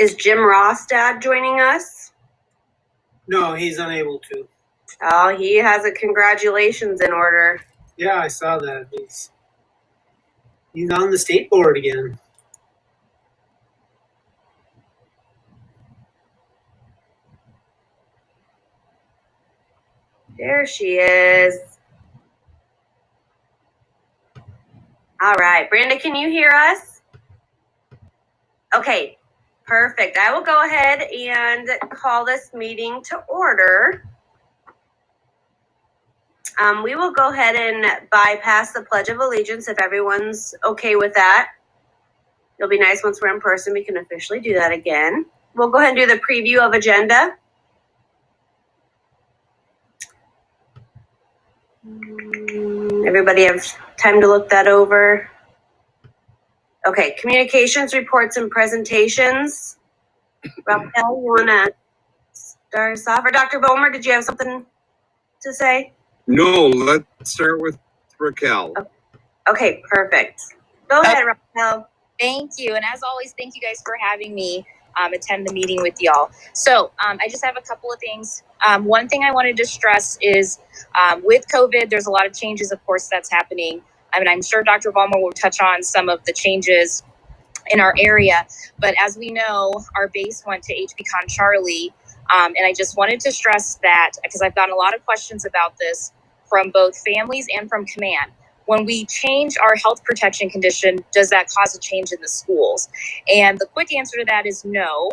Is Jim Rostad joining us? No, he's unable to. Oh, he has a congratulations in order. Yeah, I saw that. He's on the state board again. There she is. All right, Brenda, can you hear us? Okay, perfect. I will go ahead and call this meeting to order. We will go ahead and bypass the Pledge of Allegiance if everyone's okay with that. It'll be nice once we're in person, we can officially do that again. We'll go ahead and do the preview of agenda. Everybody have time to look that over? Okay, communications, reports, and presentations. Raquel, you want to start us off? Or Dr. Bomer, did you have something to say? No, let's start with Raquel. Okay, perfect. Go ahead, Raquel. Thank you. And as always, thank you guys for having me attend the meeting with y'all. So I just have a couple of things. One thing I wanted to stress is with COVID, there's a lot of changes, of course, that's happening. I mean, I'm sure Dr. Ballmer will touch on some of the changes in our area. But as we know, our base went to HPCon Charlie. And I just wanted to stress that because I've gotten a lot of questions about this from both families and from command. When we change our health protection condition, does that cause a change in the schools? And the quick answer to that is no.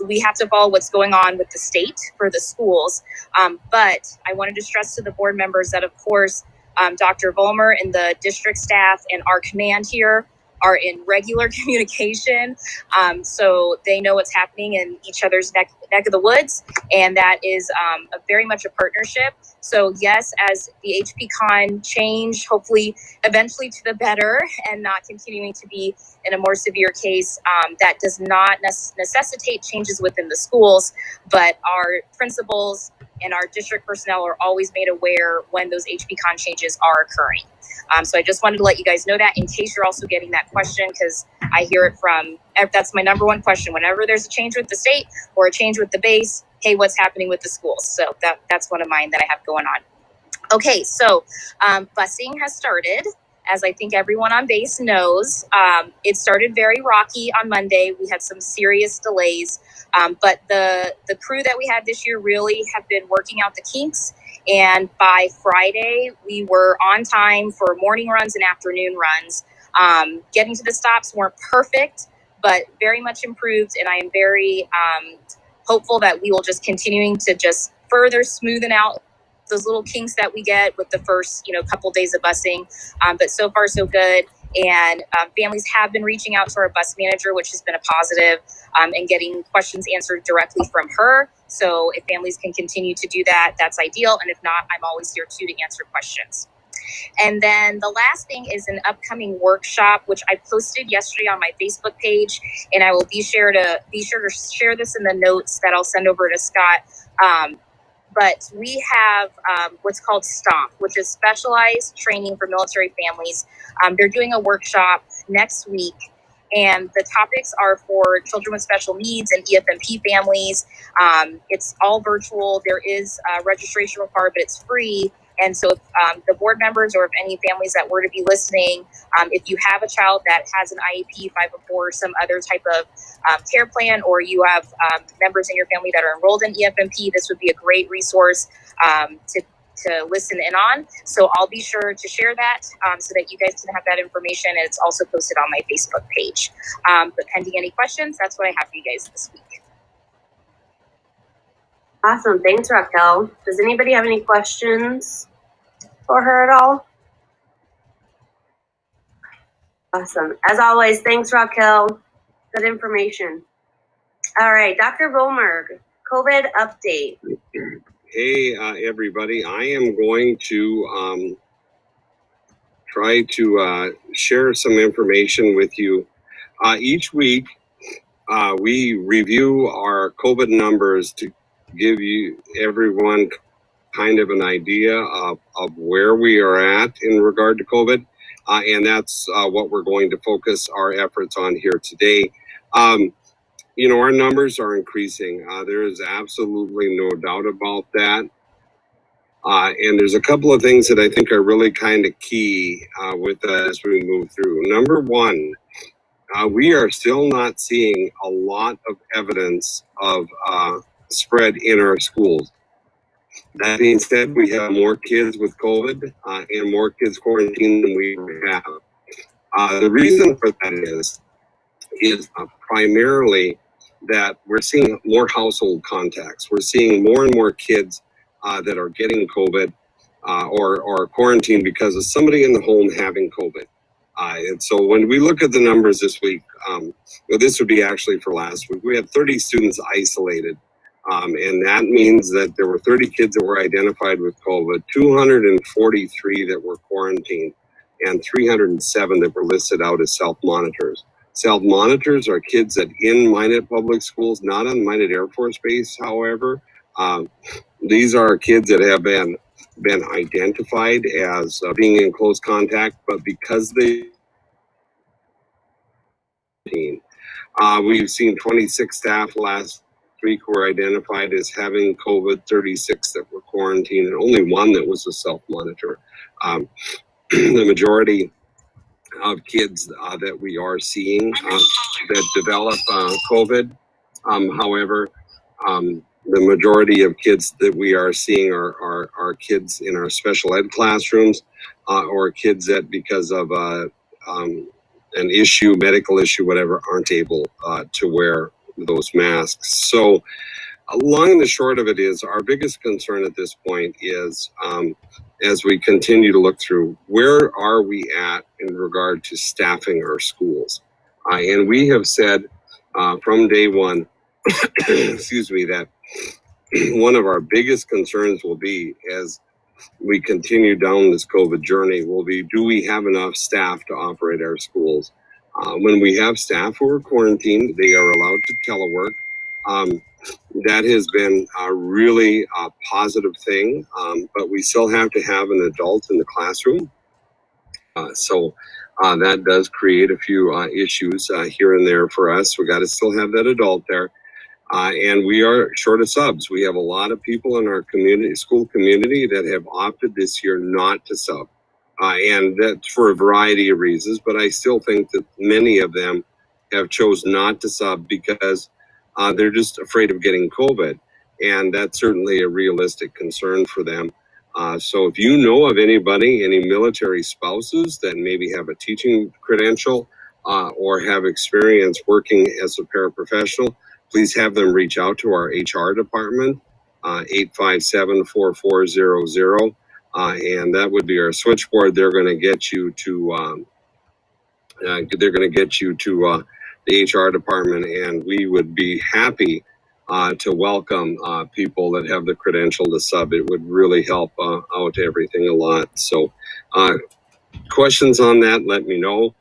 We have to follow what's going on with the state for the schools. But I wanted to stress to the board members that, of course, Dr. Vollmer and the district staff and our command here are in regular communication. So they know what's happening in each other's neck of the woods. And that is very much a partnership. So yes, as the HPCon change, hopefully eventually to the better and not continuing to be in a more severe case, that does not necessitate changes within the schools, but our principals and our district personnel are always made aware when those HPCon changes are occurring. So I just wanted to let you guys know that in case you're also getting that question, because I hear it from, that's my number one question. Whenever there's a change with the state or a change with the base, hey, what's happening with the schools? So that's one of mine that I have going on. Okay, so busing has started. As I think everyone on base knows, it started very rocky on Monday. We had some serious delays, but the crew that we had this year really have been working out the kinks. And by Friday, we were on time for morning runs and afternoon runs. Getting to the stops weren't perfect, but very much improved. And I am very hopeful that we will just continuing to just further smoothen out those little kinks that we get with the first, couple days of busing. But so far, so good. And families have been reaching out to our bus manager, which has been a positive, and getting questions answered directly from her. So if families can continue to do that, that's ideal. And if not, I'm always here too to answer questions. And then the last thing is an upcoming workshop, which I posted yesterday on my Facebook page, and I will be sure to share this in the notes that I'll send over to Scott. But we have what's called STOMP, which is Specialized Training for Military Families. They're doing a workshop next week, and the topics are for children with special needs and EFMP families. It's all virtual. There is registration required, but it's free. And so if the board members or if any families that were to be listening, if you have a child that has an IEP, 504, or some other type of care plan, or you have members in your family that are enrolled in EFMP, this would be a great resource to listen in on. So I'll be sure to share that so that you guys can have that information. And it's also posted on my Facebook page. But pending any questions, that's what I have for you guys this week. Awesome. Thanks, Raquel. Does anybody have any questions for her at all? Awesome. As always, thanks, Raquel. Good information. All right, Dr. Volmerg, COVID update. Hey, everybody. I am going to try to share some information with you. Each week, we review our COVID numbers to give you everyone kind of an idea of where we are at in regard to COVID. And that's what we're going to focus our efforts on here today. Our numbers are increasing. There is absolutely no doubt about that. And there's a couple of things that I think are really kind of key with as we move through. Number one, we are still not seeing a lot of evidence of spread in our schools. That being said, we have more kids with COVID and more kids quarantined than we have. The reason for that is primarily that we're seeing more household contacts. We're seeing more and more kids that are getting COVID or quarantined because of somebody in the home having COVID. And so when we look at the numbers this week, this would be actually for last week, we had 30 students isolated. And that means that there were 30 kids that were identified with COVID, 243 that were quarantined, and 307 that were listed out as self-monitors. Self-monitors are kids that in Minot Public Schools, not on Minot Air Force Base, however. These are kids that have been identified as being in close contact, but because we've seen 26 staff last week were identified as having COVID, 36 that were quarantined, and only one that was a self-monitor. The majority of kids that we are seeing that develop COVID, however, the majority of kids that we are seeing are kids in our special ed classrooms or kids that because of an issue, medical issue, whatever, aren't able to wear those masks. So long and the short of it is our biggest concern at this point is as we continue to look through, where are we at in regard to staffing our schools? And we have said from day one, excuse me, that one of our biggest concerns will be as we continue down this COVID journey will be, do we have enough staff to operate our schools? When we have staff who are quarantined, they are allowed to telework. That has been a really positive thing, but we still have to have an adult in the classroom. So that does create a few issues here and there for us. We got to still have that adult there. And we are short of subs. We have a lot of people in our school community that have opted this year not to sub. And that's for a variety of reasons, but I still think that many of them have chose not to sub because they're just afraid of getting COVID. And that's certainly a realistic concern for them. So if you know of anybody, any military spouses that maybe have a teaching credential or have experience working as a paraprofessional, please have them reach out to our HR department, 857-4400. And that would be our switchboard. They're going to get you to the HR department, and we would be happy to welcome people that have the credential to sub. It would really help out everything a lot. So questions on that, let me know.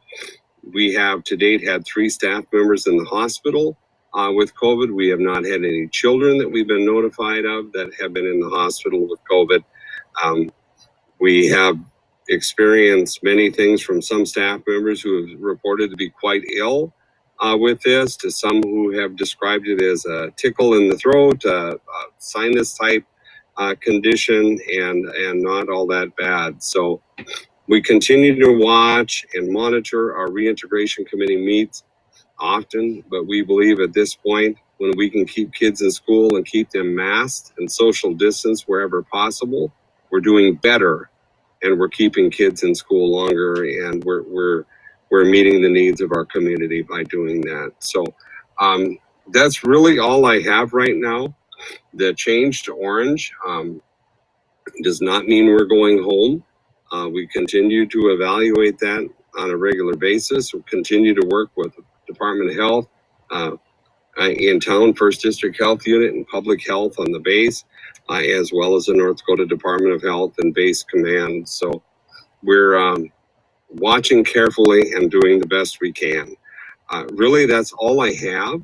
We have to date had 3 staff members in the hospital with COVID. We have not had any children that we've been notified of that have been in the hospital with COVID. We have experienced many things from some staff members who have reported to be quite ill with this, to some who have described it as a tickle in the throat, a sinus type condition, and not all that bad. So we continue to watch and monitor. Our reintegration committee meets often, but we believe at this point, when we can keep kids in school and keep them masked and social distance wherever possible, we're doing better, and we're keeping kids in school longer, and we're meeting the needs of our community by doing that. So that's really all I have right now. The change to orange does not mean we're going home. We continue to evaluate that on a regular basis. We'll continue to work with the Department of Health in town, First District Health Unit, and Public Health on the base, as well as the North Dakota Department of Health and Base Command. So we're watching carefully and doing the best we can. Really, that's all I have,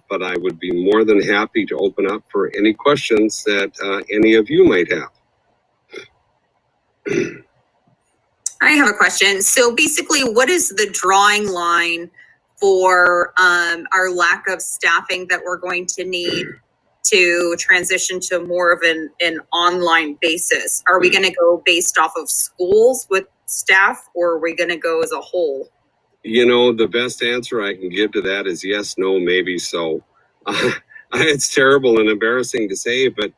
but I would be more than happy to open up for any questions that any of you might have. I have a question. So basically, what is the drawing line for our lack of staffing that we're going to need to transition to more of an online basis? Are we going to go based off of schools with staff, or are we going to go as a whole? You know, the best answer I can give to that is yes, no, maybe so. It's terrible and embarrassing to say, but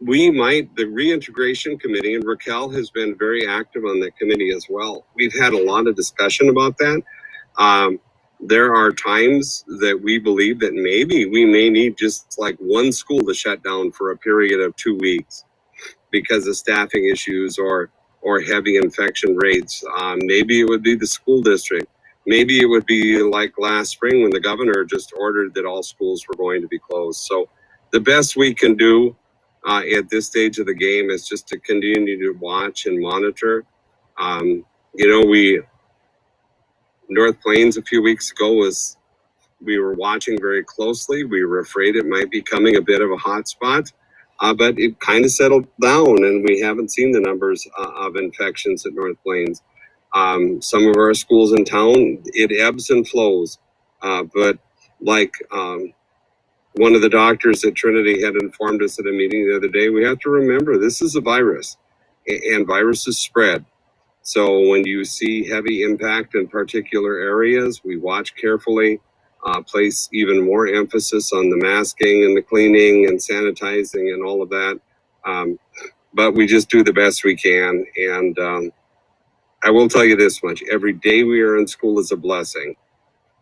the reintegration committee, and Raquel has been very active on that committee as well. We've had a lot of discussion about that. There are times that we believe that maybe we may need just like one school to shut down for a period of 2 weeks because of staffing issues or heavy infection rates. Maybe it would be the school district. Maybe it would be like last spring when the governor just ordered that all schools were going to be closed. So the best we can do at this stage of the game is just to continue to watch and monitor. North Plains a few weeks ago we were watching very closely. We were afraid it might be becoming a bit of a hot spot, but it kind of settled down and we haven't seen the numbers of infections at North Plains. Some of our schools in town, it ebbs and flows, but like one of the doctors at Trinity had informed us at a meeting the other day, we have to remember this is a virus and viruses spread. So when you see heavy impact in particular areas, we watch carefully, place even more emphasis on the masking and the cleaning and sanitizing and all of that. But we just do the best we can. And I will tell you this much, every day we are in school is a blessing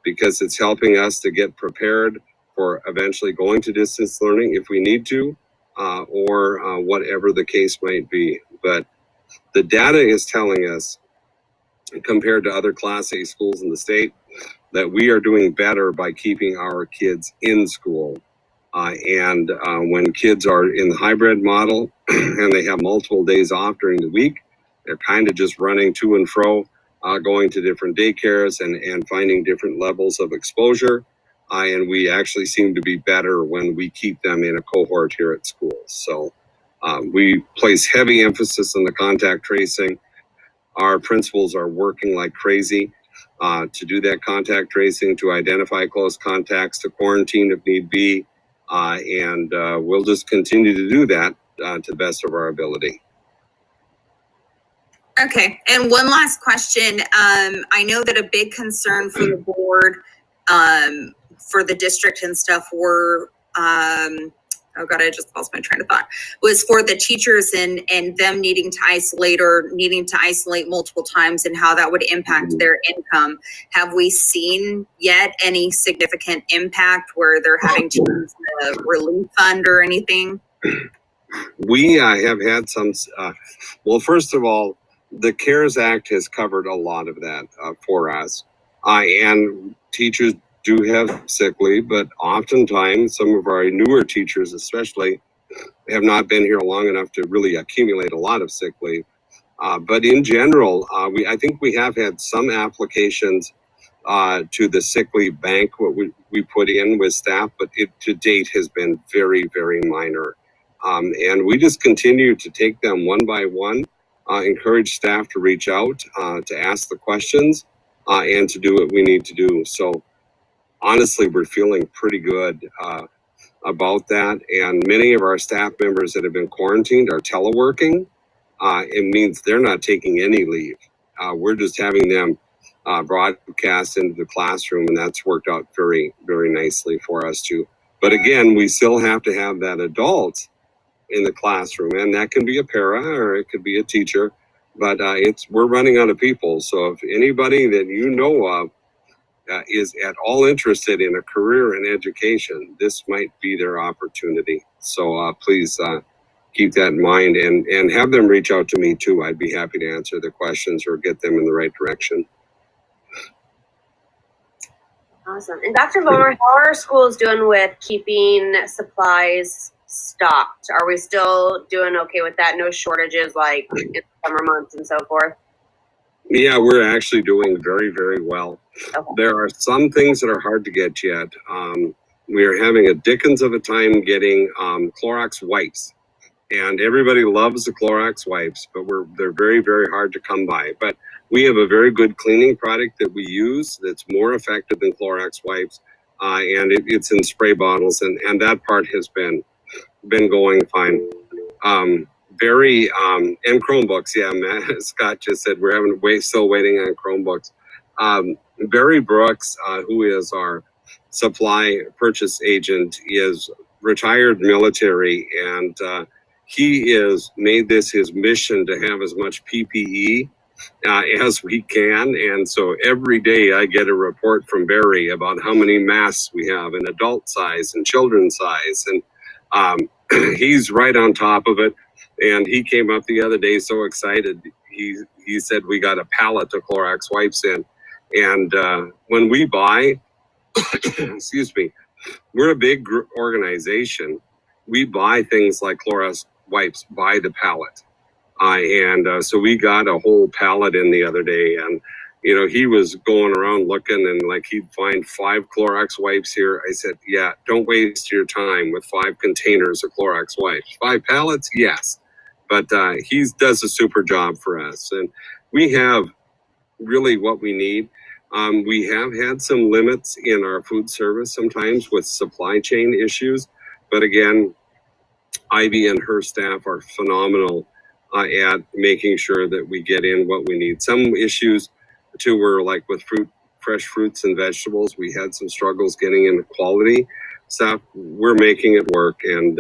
because it's helping us to get prepared for eventually going to distance learning if we need to, or whatever the case might be. But the data is telling us, compared to other Class A schools in the state, that we are doing better by keeping our kids in school. And when kids are in the hybrid model and they have multiple days off during the week, they're kind of just running to and fro, going to different daycares and finding different levels of exposure. And we actually seem to be better when we keep them in a cohort here at school. So we place heavy emphasis on the contact tracing. Our principals are working like crazy to do that contact tracing, to identify close contacts, to quarantine if need be. And we'll just continue to do that to the best of our ability. Okay, and one last question. I know that a big concern for the board, for the district and stuff were, oh God, I just lost my train of thought, was for the teachers and them needing to isolate or needing to isolate multiple times and how that would impact their income. Have we seen yet any significant impact where they're having to use the relief fund or anything? We have had some, well, first of all, the CARES Act has covered a lot of that for us. And teachers do have sick leave, but oftentimes some of our newer teachers especially have not been here long enough to really accumulate a lot of sick leave. But in general, I think we have had some applications to the sick leave bank, what we put in with staff, but it to date has been very, very minor. And we just continue to take them one by one, encourage staff to reach out, to ask the questions, and to do what we need to do. So honestly, we're feeling pretty good about that. And many of our staff members that have been quarantined are teleworking. It means they're not taking any leave. We're just having them broadcast into the classroom, and that's worked out very, very nicely for us too. But again, we still have to have that adult in the classroom, and that can be a para or it could be a teacher, but we're running out of people. So if anybody that you know of is at all interested in a career in education, this might be their opportunity. So please keep that in mind and have them reach out to me too. I'd be happy to answer their questions or get them in the right direction. Awesome. And Dr. Vollmer, how are schools doing with keeping supplies stocked? Are we still doing okay with that? No shortages like in the summer months and so forth? Yeah, we're actually doing very, very well. Okay. There are some things that are hard to get yet. We are having a dickens of a time getting Clorox wipes. And everybody loves the Clorox wipes, but they're very, very hard to come by. But we have a very good cleaning product that we use that's more effective than Clorox wipes, and it's in spray bottles, and that part has been going fine. And Chromebooks, yeah, Matt, Scott just said we're still waiting on Chromebooks. Barry Brooks, who is our supply purchase agent, is retired military, and he has made this his mission to have as much PPE as we can. And so every day I get a report from Barry about how many masks we have in adult size and children's size. And he's right on top of it. And he came up the other day so excited. He said we got a pallet of Clorox wipes in. And when we buy, excuse me, we're a big organization. We buy things like Clorox wipes by the pallet. So we got a whole pallet in the other day, and he was going around looking, and like he'd find 5 Clorox wipes here. I said, yeah, don't waste your time with 5 containers of Clorox wipes. 5 pallets, yes, but he does a super job for us, and we have really what we need. We have had some limits in our food service sometimes with supply chain issues, but again, Ivy and her staff are phenomenal at making sure that we get in what we need. Some issues too were like with fresh fruits and vegetables. We had some struggles getting in the quality stuff. We're making it work, and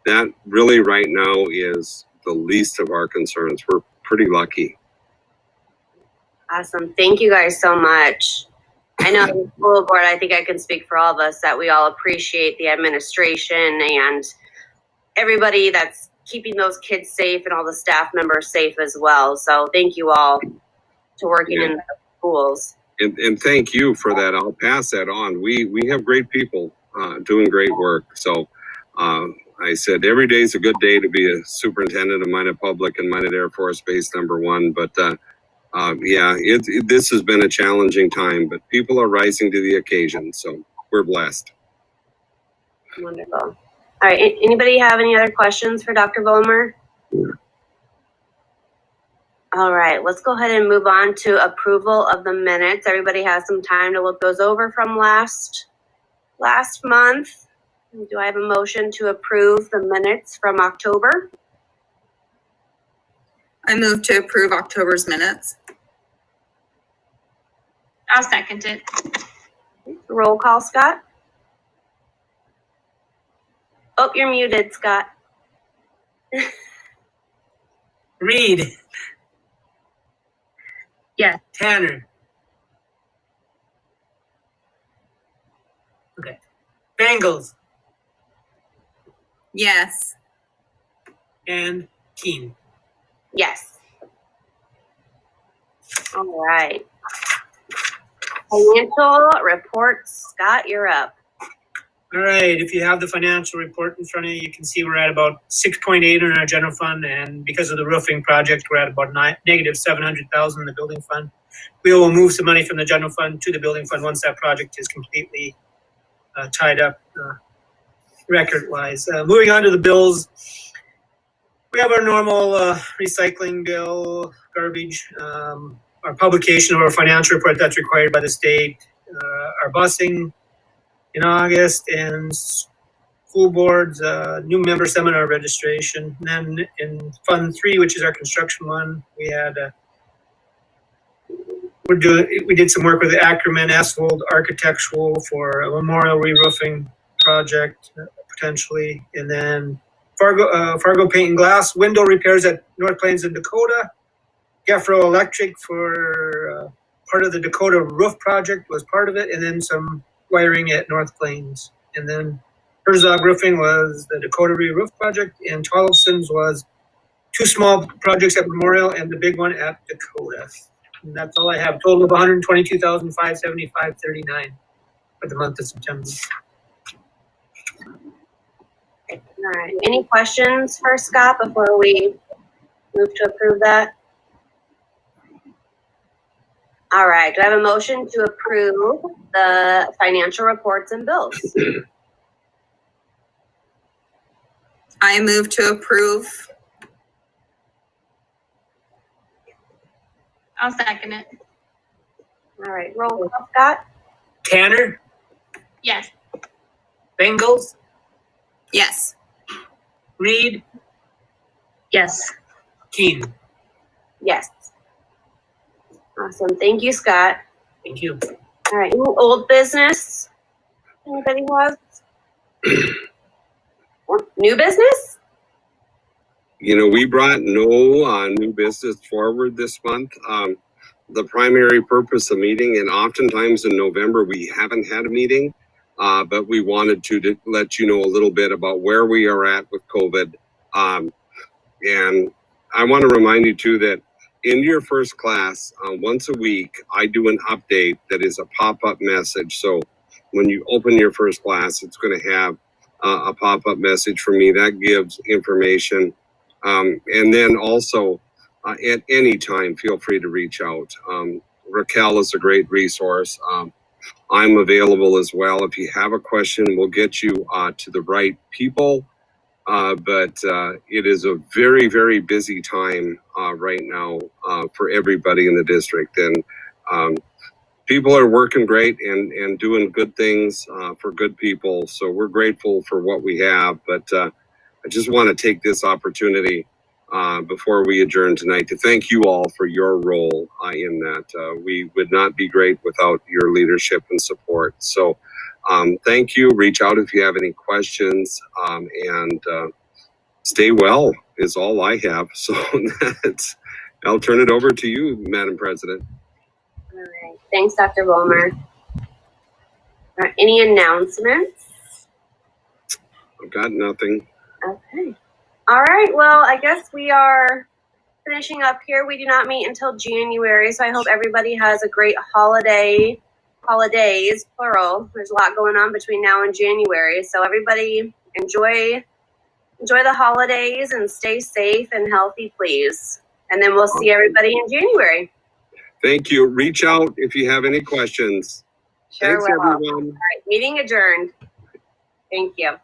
that really right now is the least of our concerns. We're pretty lucky. Awesome. Thank you guys so much. I know the school board, I think I can speak for all of us, that we all appreciate the administration and everybody that's keeping those kids safe and all the staff members safe as well. So thank you all to working in the schools. And thank you for that. I'll pass that on. We have great people doing great work. So I said every day is a good day to be a superintendent of Minot Public and Minot Air Force Base #1. But this has been a challenging time, but people are rising to the occasion. So we're blessed. Wonderful. All right. Anybody have any other questions for Dr. Vollmer? All right. Let's go ahead and move on to approval of the minutes. Everybody has some time to look those over from last month. Do I have a motion to approve the minutes from October? I move to approve October's minutes. I'll second it. Roll call, Scott. Oh, you're muted, Scott. Reed. Yes. Tanner. Okay. Bengals Yes. and Keen. Yes. All right. Financial reports. Scott, you're up. All right, if you have the financial report in front of you, you can see we're at about 6.8 in our general fund, and because of the roofing project, we're at about negative 700,000 in the building fund. We will move some money from the general fund to the building fund once that project is completely tied up record-wise. Moving on to the bills, we have our normal recycling bill, garbage, our publication of our financial report that's required by the state, our busing in August, and school boards, new member seminar registration. And then in Fund 3, which is our construction one, we had we did some work with Ackerman Asphalt Architectural for a memorial re-roofing project potentially, and then Fargo Paint and Glass window repairs at North Plains and Dakota. Gefro Electric for part of the Dakota roof project was part of it, and then some wiring at North Plains. And then Herzog Roofing was the Dakota re-roof project, and Tollefson's was 2 small projects at Memorial and the big one at Dakota. And that's all I have. Total of $122,575.39 for the month of September. All right. Any questions for Scott before we move to approve that? All right. Do I have a motion to approve the financial reports and bills? I move to approve. I'll second it. All right, roll call, Scott? Tanner, Yes. Bengals, Yes. Reed, Yes. Keen. Yes. Awesome. Thank you, Scott. Thank you. All right, any old business? Anybody has? Or new business? You know, we brought no new business forward this month. The primary purpose of meeting, and oftentimes in November we haven't had a meeting, but we wanted to let you know a little bit about where we are at with COVID. And I want to remind you too that in your first class, once a week, I do an update that is a pop-up message. So when you open your first class, it's going to have a pop-up message from me that gives information. And then also at any time, feel free to reach out. Raquel is a great resource. I'm available as well. If you have a question, we'll get you to the right people. But it is a very, very busy time right now for everybody in the district. And people are working great and doing good things for good people. So we're grateful for what we have. But I just want to take this opportunity before we adjourn tonight to thank you all for your role in that. We would not be great without your leadership and support. So thank you. Reach out if you have any questions, and stay well is all I have. So I'll turn it over to you, Madam President. All right. Thanks, Dr. Vollmer. All right, any announcements? I've got nothing. Okay. All right. Well, I guess we are finishing up here. We do not meet until January, so I hope everybody has a great holidays, plural. There's a lot going on between now and January, so everybody enjoy the holidays and stay safe and healthy, please. And then we'll see everybody in January. Thank you. Reach out if you have any questions. Sure Thanks, will. everyone. All right. Meeting adjourned. Thank you.